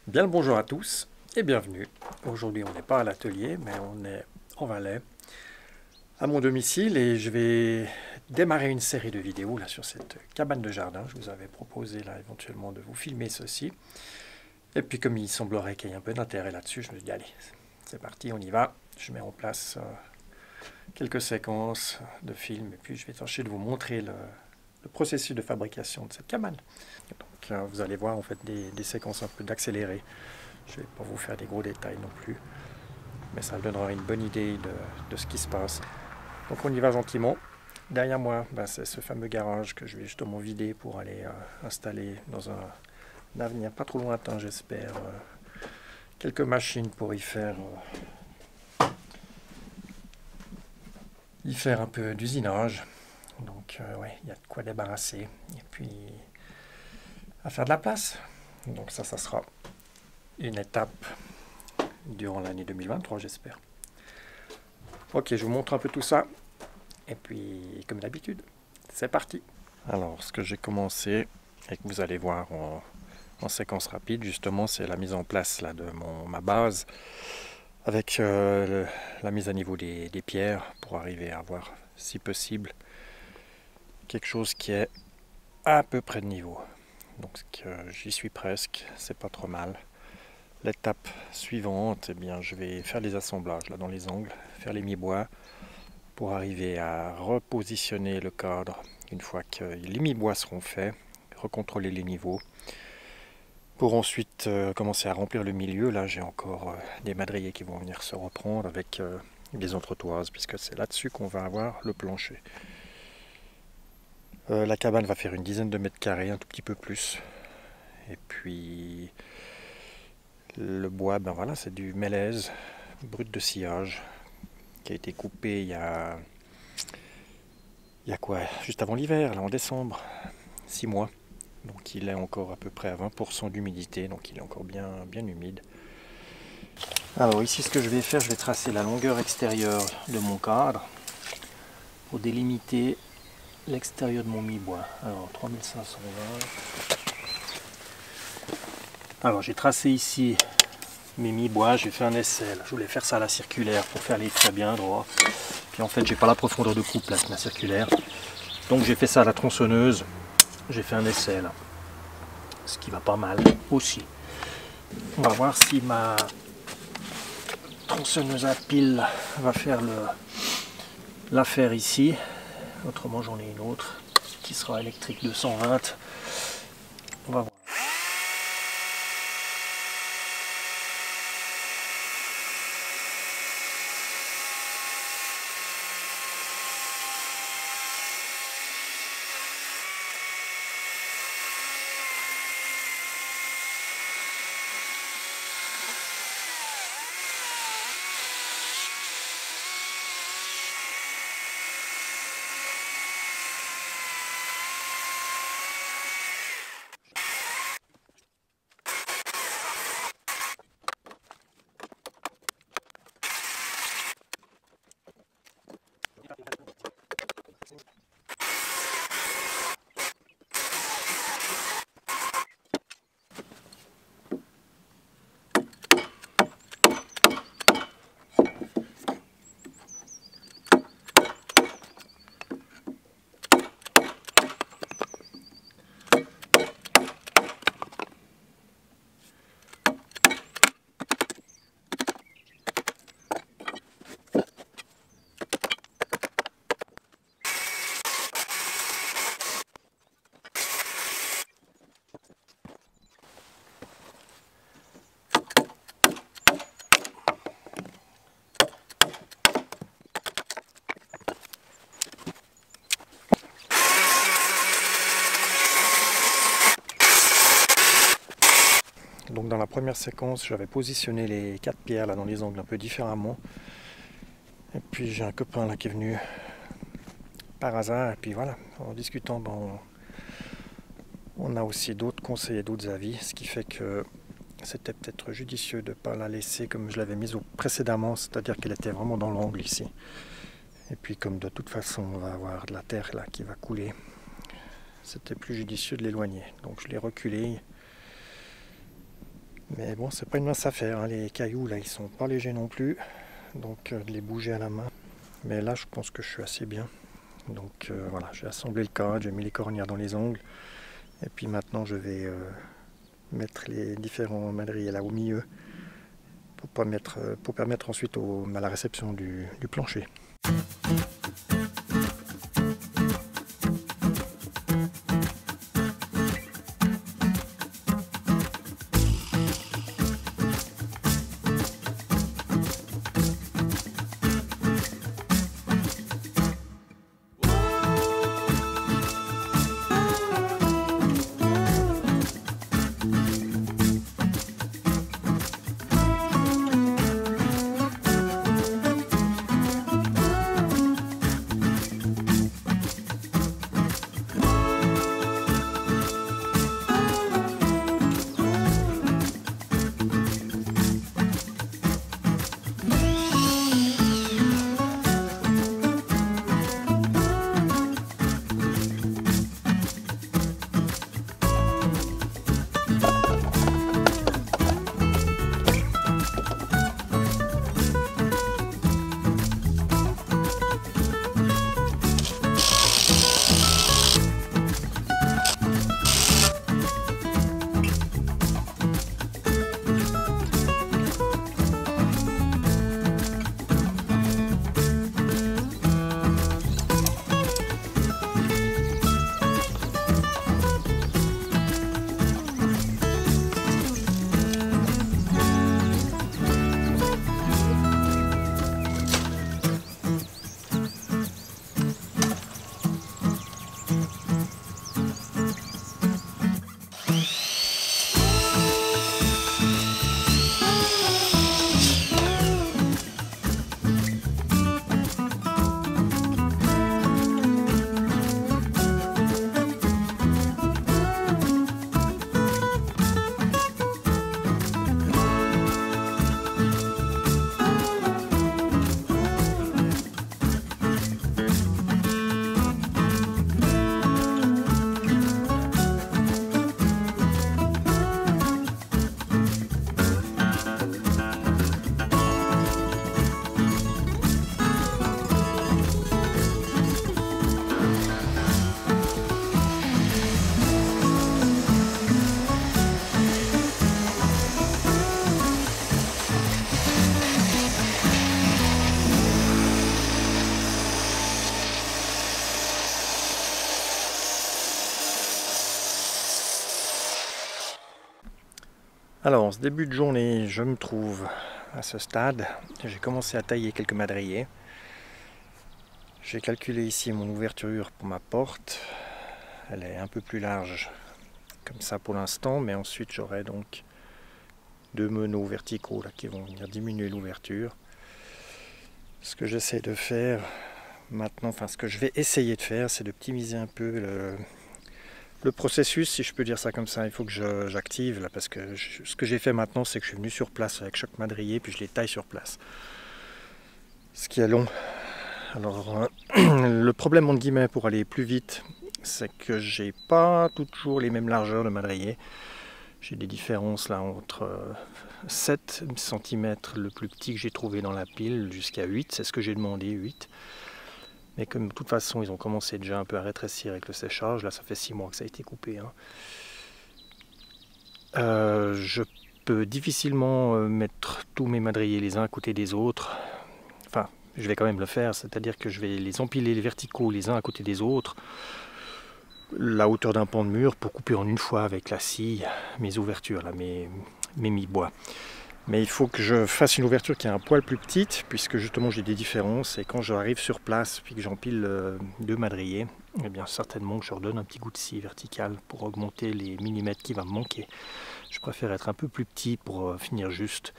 Bien le bonjour à tous et bienvenue. Aujourd'hui on n'est pas à l'atelier mais on est en Valais, à mon domicile et je vais démarrer une série de vidéos là sur cette cabane de jardin. Je vous avais proposé là éventuellement de vous filmer ceci. Et puis comme il semblerait qu'il y ait un peu d'intérêt là-dessus, je me suis dit allez, c'est parti, on y va. Je mets en place quelques séquences de films et puis je vais tâcher de vous montrer le processus de fabrication de cette cabane. Donc vous allez voir en fait des séquences un peu d'accéléré. Je ne vais pas vous faire des gros détails non plus, mais ça donnera une bonne idée de ce qui se passe. Donc on y va gentiment. Derrière moi, c'est ce fameux garage que je vais justement vider pour aller installer dans un avenir pas trop lointain, j'espère, quelques machines pour y faire un peu d'usinage. Donc ouais, il y a de quoi débarrasser et puis à faire de la place. Donc ça sera une étape durant l'année 2023, j'espère. Ok, je vous montre un peu tout ça. Et puis, comme d'habitude, c'est parti. Alors, ce que j'ai commencé, et que vous allez voir en séquence rapide, justement, c'est la mise en place là, de ma base, avec la mise à niveau des pierres, pour arriver à avoir, si possible, quelque chose qui est à peu près de niveau. Donc, j'y suis presque, c'est pas trop mal. L'étape suivante, eh bien, je vais faire les assemblages là dans les angles, faire les mi-bois pour arriver à repositionner le cadre une fois que les mi-bois seront faits, recontrôler les niveaux pour ensuite commencer à remplir le milieu. Là, j'ai encore des madriers qui vont venir se reprendre avec des entretoises puisque c'est là-dessus qu'on va avoir le plancher. La cabane va faire une dizaine de mètres carrés, un tout petit peu plus. Et puis le bois, ben voilà, c'est du mélèze brut de sciage qui a été coupé il y a quoi, juste avant l'hiver, là en décembre, 6 mois. Donc il est encore à peu près à 20% d'humidité, donc il est encore bien humide. Alors ici ce que je vais faire, je vais tracer la longueur extérieure de mon cadre pour délimiter l'extérieur de mon mi-bois. Alors 3520. Alors j'ai tracé ici mes mi-bois, j'ai fait un essai. Là. Je voulais faire ça à la circulaire pour faire les traits bien droits. Puis en fait j'ai pas la profondeur de coupe là, c'est ma circulaire. Donc j'ai fait ça à la tronçonneuse. J'ai fait un essai là. Ce qui va pas mal aussi. On va voir si ma tronçonneuse à pile va faire l'affaire ici. Autrement j'en ai une autre qui sera électrique 220. On va voir. Donc dans la première séquence, j'avais positionné les 4 pierres là dans les angles un peu différemment. Et puis j'ai un copain là qui est venu par hasard. Et puis voilà, en discutant, on a aussi d'autres conseils et d'autres avis. Ce qui fait que c'était peut-être judicieux de ne pas la laisser comme je l'avais mise précédemment. C'est-à-dire qu'elle était vraiment dans l'angle ici. Et puis comme de toute façon on va avoir de la terre là qui va couler, c'était plus judicieux de l'éloigner. Donc je l'ai reculé. Mais bon, c'est pas une mince affaire, hein. Les cailloux là ils sont pas légers non plus, donc de les bouger à la main. Mais là je pense que je suis assez bien. Donc voilà, j'ai assemblé le cadre, j'ai mis les cornières dans les ongles. Et puis maintenant je vais mettre les différents madriers là au milieu pour permettre ensuite à la réception du plancher. Alors, en ce début de journée, je me trouve à ce stade. J'ai commencé à tailler quelques madriers. J'ai calculé ici mon ouverture pour ma porte. Elle est un peu plus large comme ça pour l'instant, mais ensuite j'aurai donc 2 meneaux verticaux là, qui vont venir diminuer l'ouverture. Ce que j'essaie de faire maintenant, enfin ce que je vais essayer de faire, c'est d'optimiser un peu le processus, si je peux dire ça comme ça. Il faut que j'active là, parce que ce que j'ai fait maintenant, c'est que je suis venu sur place avec chaque madrier, puis je les taille sur place. Ce qui est long. Alors, le problème entre guillemets pour aller plus vite, c'est que j'ai pas toujours les mêmes largeurs de madrier. J'ai des différences là entre 7 cm le plus petit que j'ai trouvé dans la pile jusqu'à 8, c'est ce que j'ai demandé, 8. Mais comme de toute façon ils ont commencé déjà un peu à rétrécir avec le séchage, là ça fait 6 mois que ça a été coupé. Hein. Je peux difficilement mettre tous mes madriers les uns à côté des autres. Enfin, je vais quand même le faire, c'est-à-dire que je vais les empiler les verticaux les uns à côté des autres, la hauteur d'un pan de mur pour couper en une fois avec la scie mes ouvertures, là, mes mi-bois. Mais il faut que je fasse une ouverture qui est un poil plus petite, puisque justement j'ai des différences, et quand j'arrive sur place puis que j'empile 2 madriers, eh bien certainement que je leur donne un petit coup de scie verticale pour augmenter les millimètres qui va me manquer. Je préfère être un peu plus petit pour finir juste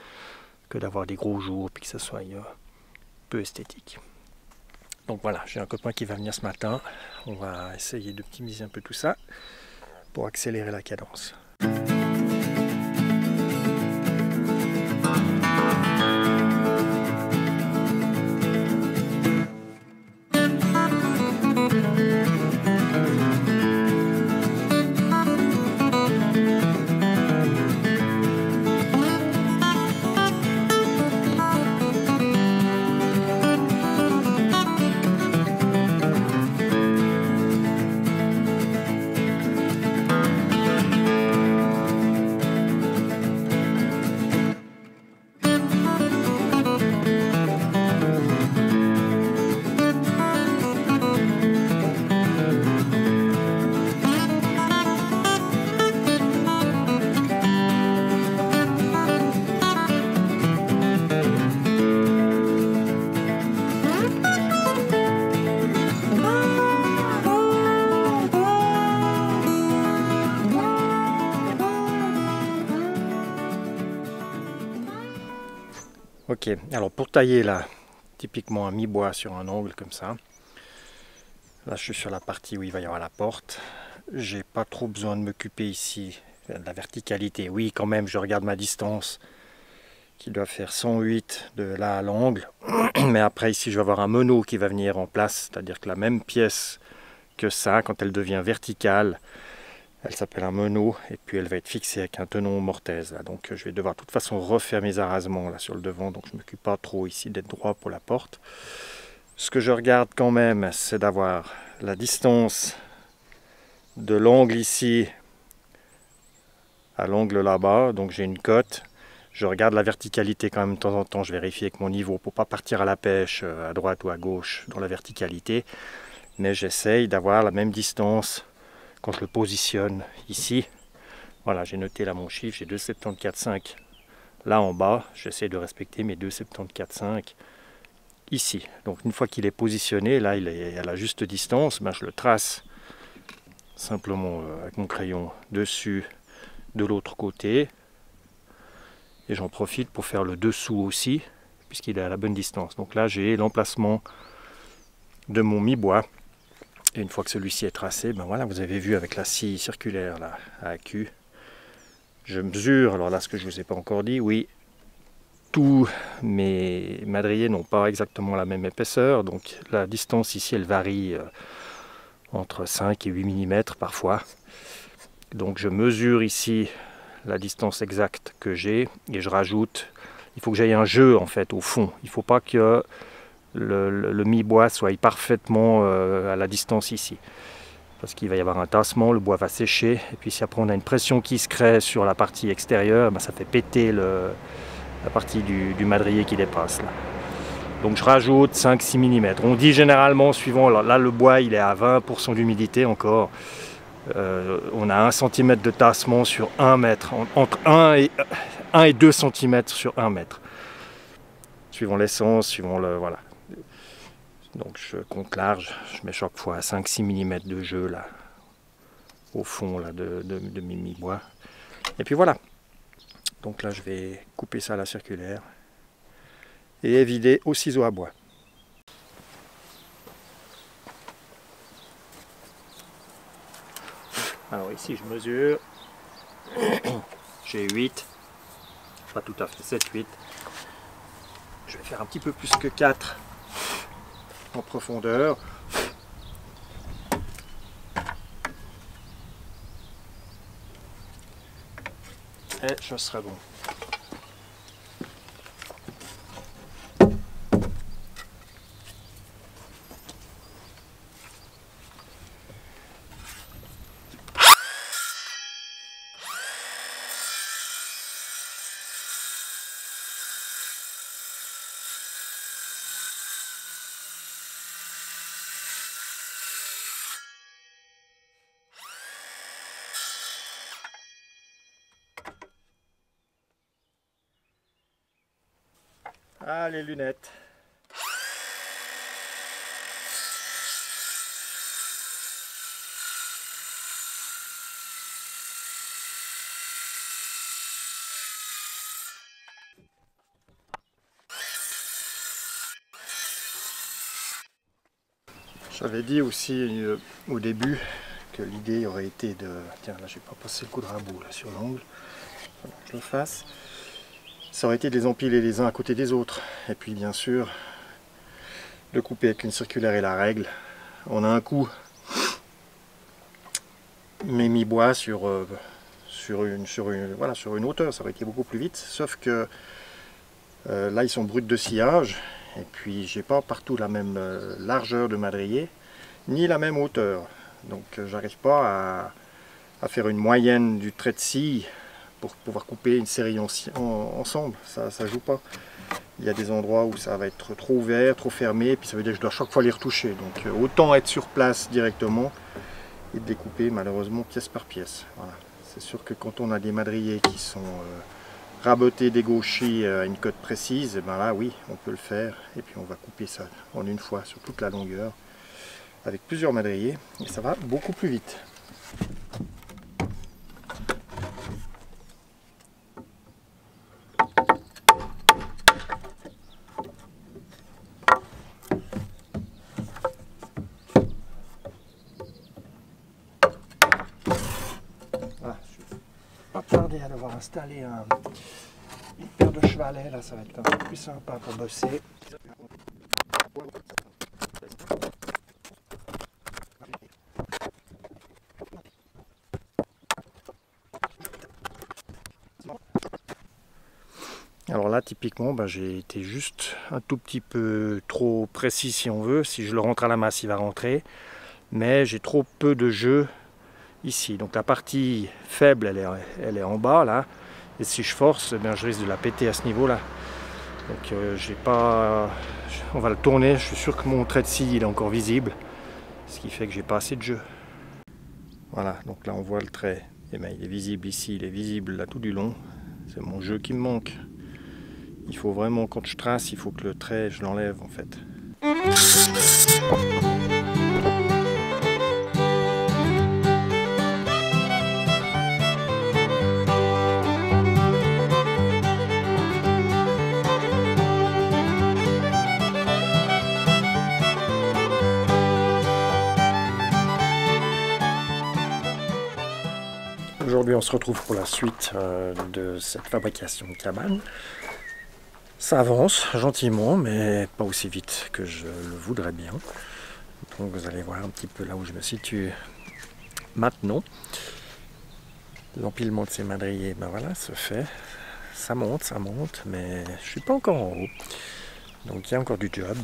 que d'avoir des gros jours puis que ça soit peu esthétique. Donc voilà, j'ai un copain qui va venir ce matin, on va essayer d'optimiser un peu tout ça pour accélérer la cadence. Ok, alors pour tailler là, typiquement un mi-bois sur un angle comme ça, là je suis sur la partie où il va y avoir la porte, j'ai pas trop besoin de m'occuper ici de la verticalité. Oui, quand même, je regarde ma distance qui doit faire 108 de là à l'angle, mais après ici je vais avoir un meneau qui va venir en place, c'est-à-dire que la même pièce que ça, quand elle devient verticale, elle s'appelle un meneau et puis elle va être fixée avec un tenon mortaise. Là. Donc je vais devoir de toute façon refaire mes arasements là sur le devant, donc je ne m'occupe pas trop ici d'être droit pour la porte. Ce que je regarde quand même, c'est d'avoir la distance de l'angle ici à l'angle là-bas, donc j'ai une cote. Je regarde la verticalité quand même de temps en temps, je vérifie avec mon niveau pour ne pas partir à la pêche à droite ou à gauche dans la verticalité, mais j'essaye d'avoir la même distance quand je le positionne ici. Voilà, j'ai noté là mon chiffre, j'ai 2,745 là en bas, j'essaie de respecter mes 2,745 ici. Donc une fois qu'il est positionné, là il est à la juste distance, ben, je le trace simplement avec mon crayon dessus de l'autre côté. Et j'en profite pour faire le dessous aussi, puisqu'il est à la bonne distance. Donc là j'ai l'emplacement de mon mi-bois. Et une fois que celui-ci est tracé, ben voilà, vous avez vu avec la scie circulaire là, à AQ, je mesure, alors là ce que je ne vous ai pas encore dit, oui, tous mes madriers n'ont pas exactement la même épaisseur, donc la distance ici elle varie entre 5 et 8 mm parfois. Donc je mesure ici la distance exacte que j'ai et je rajoute, il faut que j'aille un jeu en fait au fond, il ne faut pas que le mi-bois soit parfaitement à la distance ici. Parce qu'il va y avoir un tassement, le bois va sécher, et puis si après on a une pression qui se crée sur la partie extérieure, ben ça fait péter la partie du madrier qui dépasse. Là. Donc je rajoute 5-6 mm. On dit généralement, suivant, là le bois il est à 20% d'humidité encore, on a 1 cm de tassement sur 1 mètre, entre 1 et 2 cm sur 1 mètre. Suivant l'essence, suivant le... voilà. Donc je compte large, je mets chaque fois 5-6 mm de jeu là, au fond là, de mes mi-bois. Et puis voilà. Donc là je vais couper ça à la circulaire et évider au ciseau à bois. Alors ici je mesure, j'ai 8, pas tout à fait 7-8. Je vais faire un petit peu plus que 4 en profondeur. Et je serai bon. Ah, les lunettes. J'avais dit aussi au début que l'idée aurait été de... Tiens, là j'ai pas passé le coup de rabot là, sur l'angle. Voilà, je le fasse. Ça aurait été de les empiler les uns à côté des autres. Et puis bien sûr, de couper avec une circulaire et la règle. On a un coup mes mi-bois sur une hauteur, ça aurait été beaucoup plus vite. Sauf que là ils sont bruts de sciage. Et puis j'ai pas partout la même largeur de madrier, ni la même hauteur. Donc j'arrive pas à faire une moyenne du trait de scie pour pouvoir couper une série ensemble. Ça joue pas. Il y a des endroits où ça va être trop ouvert, trop fermé, et puis ça veut dire que je dois chaque fois les retoucher. Donc autant être sur place directement et découper malheureusement pièce par pièce. Voilà. C'est sûr que quand on a des madriers qui sont rabotés, dégauchis à une cote précise, et ben là oui, on peut le faire. Et puis on va couper ça en une fois sur toute la longueur avec plusieurs madriers et ça va beaucoup plus vite. tarder à devoir installer une paire de chevalets. Là, ça va être un peu plus sympa pour bosser. Alors là, typiquement, j'ai été juste un tout petit peu trop précis si on veut. Si je le rentre à la masse, il va rentrer. Mais j'ai trop peu de jeu ici. Donc la partie faible, elle est en bas là. Et si je force, je risque de la péter à ce niveau-là. Donc j'ai pas... On va le tourner. Je suis sûr que mon trait de scie il est encore visible. Ce qui fait que j'ai pas assez de jeu. Voilà, donc là on voit le trait. Et il est visible ici, il est visible là tout du long. C'est mon jeu qui me manque. Il faut vraiment, quand je trace, il faut que le trait, je l'enlève en fait. Aujourd'hui, on se retrouve pour la suite de cette fabrication de cabane. Ça avance gentiment, mais pas aussi vite que je le voudrais bien. Donc vous allez voir un petit peu là où je me situe maintenant. L'empilement de ces madriers, voilà, se fait. Ça monte, mais je suis pas encore en haut. Donc il y a encore du job.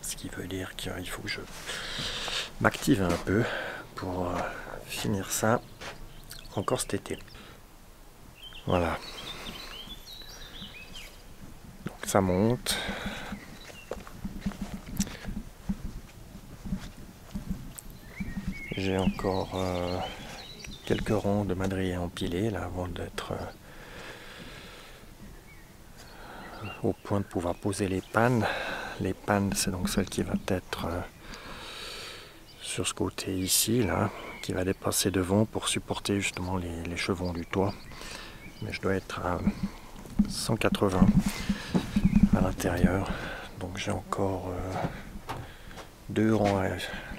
Ce qui veut dire qu'il faut que je m'active un peu pour finir ça encore cet été. Voilà. Donc ça monte. J'ai encore quelques rangs de madriers empilés là avant d'être au point de pouvoir poser les pannes. Les pannes, c'est donc celle qui va être sur ce côté ici là, qui va dépasser devant pour supporter justement les chevrons du toit. Mais je dois être à 180 à l'intérieur, donc j'ai encore 2 rangs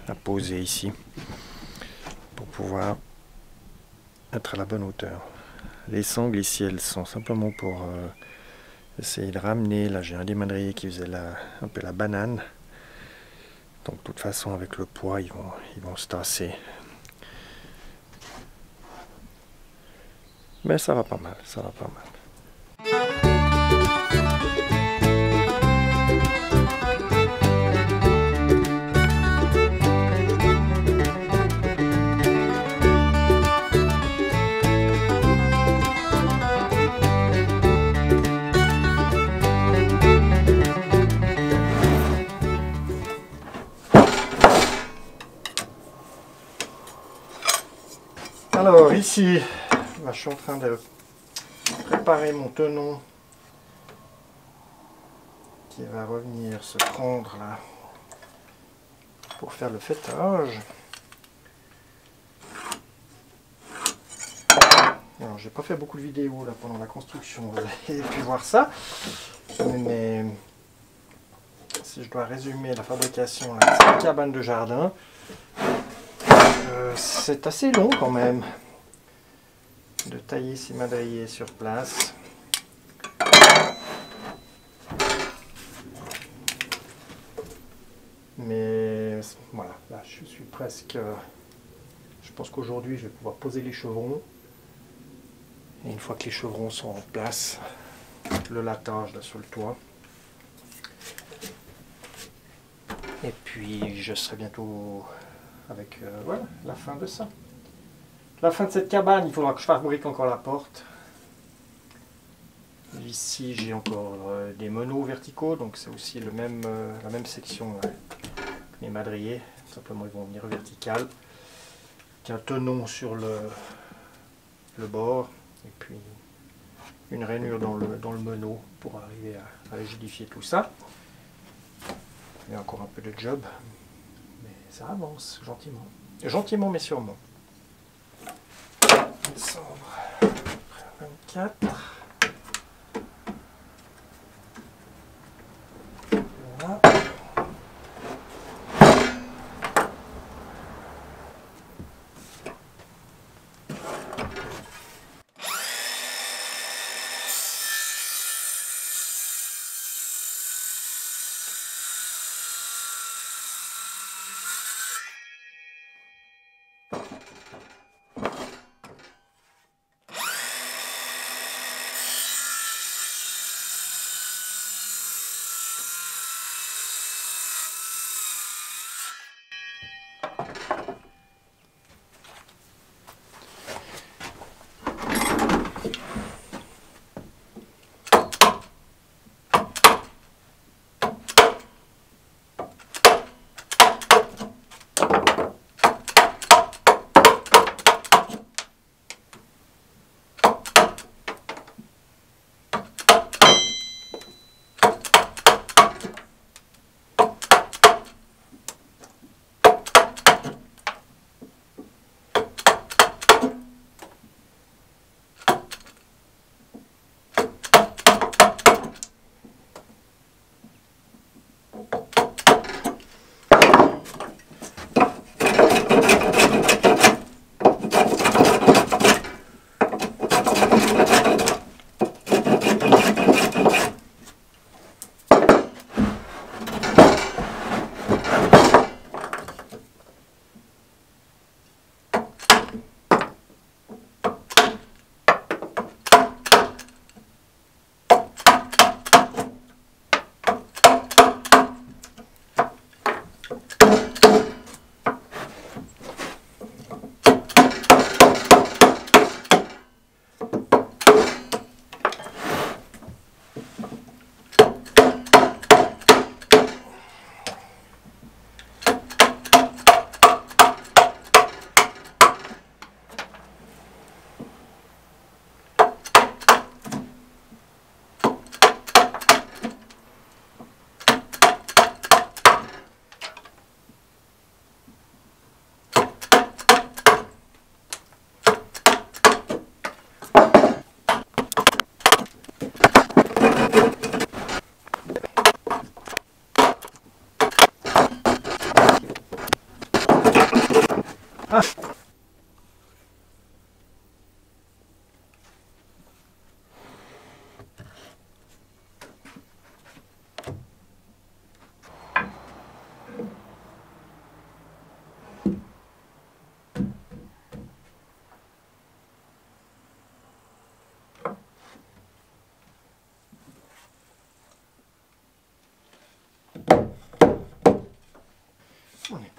à poser ici pour pouvoir être à la bonne hauteur. Les sangles ici, elles sont simplement pour essayer de ramener. Là j'ai un des madriers qui faisait un peu la banane, donc de toute façon avec le poids ils vont se tasser. Mais ça va pas mal, ça va pas mal. Alors ici, je suis en train de préparer mon tenon qui va revenir se prendre là pour faire le fêtage. Alors j'ai pas fait beaucoup de vidéos là pendant la construction, vous avez pu voir ça, mais si je dois résumer la fabrication de cette cabane de jardin, c'est assez long quand même de tailler ces madriers sur place. Mais voilà, là je suis presque... je pense qu'aujourd'hui je vais pouvoir poser les chevrons. Et une fois que les chevrons sont en place, le lattage là sur le toit. Et puis je serai bientôt avec voilà, la fin de ça. La fin de cette cabane, il faudra que je fabrique encore la porte. Ici j'ai encore des meneaux verticaux, donc c'est aussi la même section que les madriers, simplement ils vont venir vertical. Un tenon sur le bord, et puis une rainure dans le meneau pour arriver à rigidifier tout ça. Il y a encore un peu de job, mais ça avance gentiment. Gentiment mais sûrement. Décembre 24. Voilà.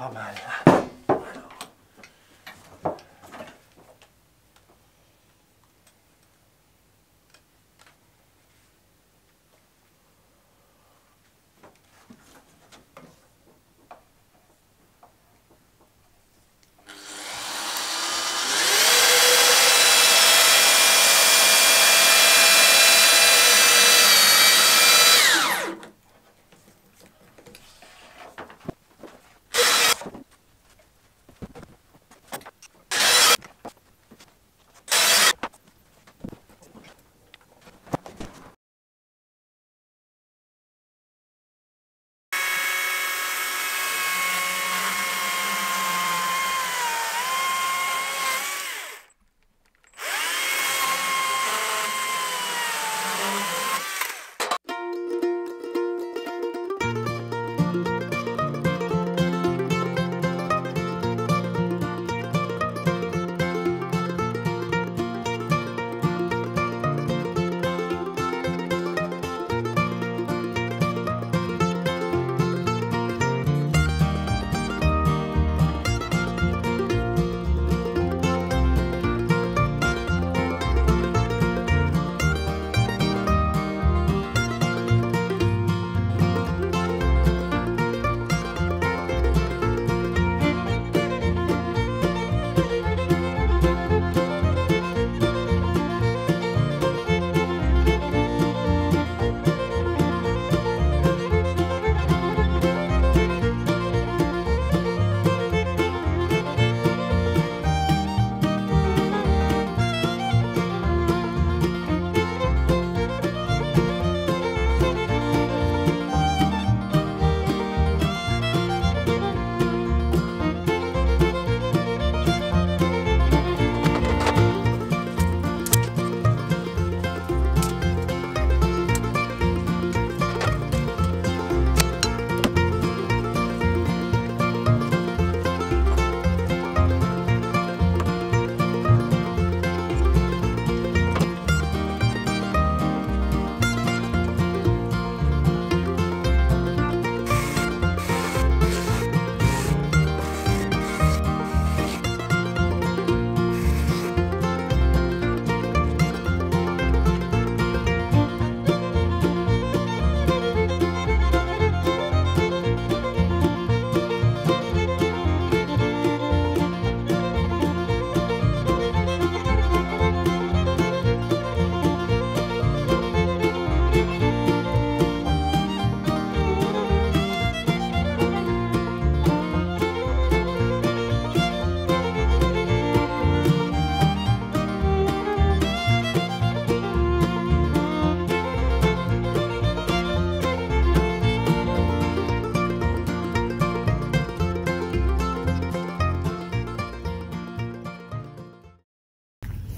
pas mal.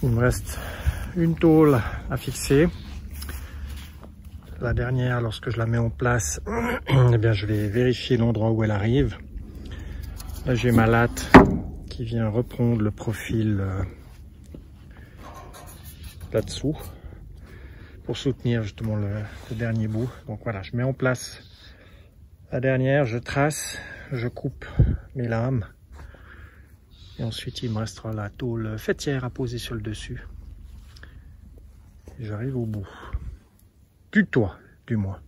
Il me reste une tôle à fixer. La dernière, lorsque je la mets en place, eh bien, je vais vérifier l'endroit où elle arrive. Là, j'ai ma latte qui vient reprendre le profil là-dessous pour soutenir justement le dernier bout. Donc voilà, je mets en place la dernière, je trace, je coupe mes lames. Et ensuite, il me restera la tôle faîtière à poser sur le dessus. J'arrive au bout. Du toit, du moins.